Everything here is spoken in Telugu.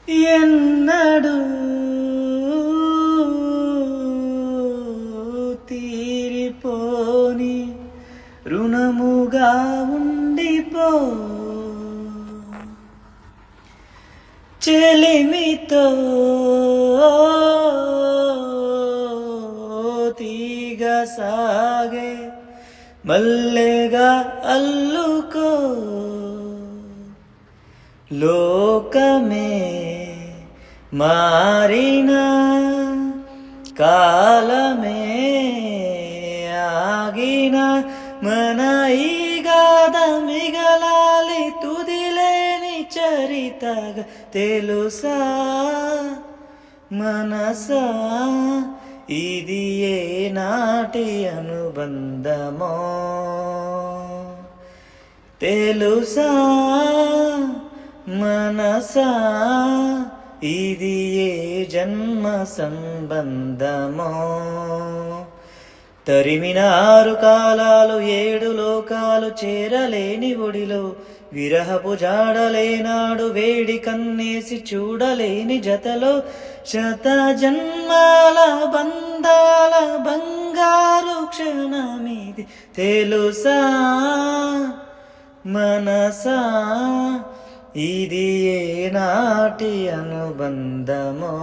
ఎన్నడూ తీరిపోని రుణముగా ఉండిపో చెలిమితో తీగ సాగే మల్లెగా అల్లుకో లోకమే మారినా కాలమే ఆగినా మన ఈ గాథ మిగలాలి తుదిలేని చరితగా తెలుసా మనసా ఇది ఏ నాటి అనుబంధమో తెలుసా మనసా ఇది ఏ జన్మ సంబంధమో తరిమిన 6 కాలాలు 7 లోకాలు చేరలేని ఒడిలో విరహపు జాడలేనాడు వేడి కన్నేసి చూడలేని జతలో శత జన్మాల బంధాల బంగారు క్షణమిది తెలుసా మనసా ఇది ఏ నాటి అనుబంధమో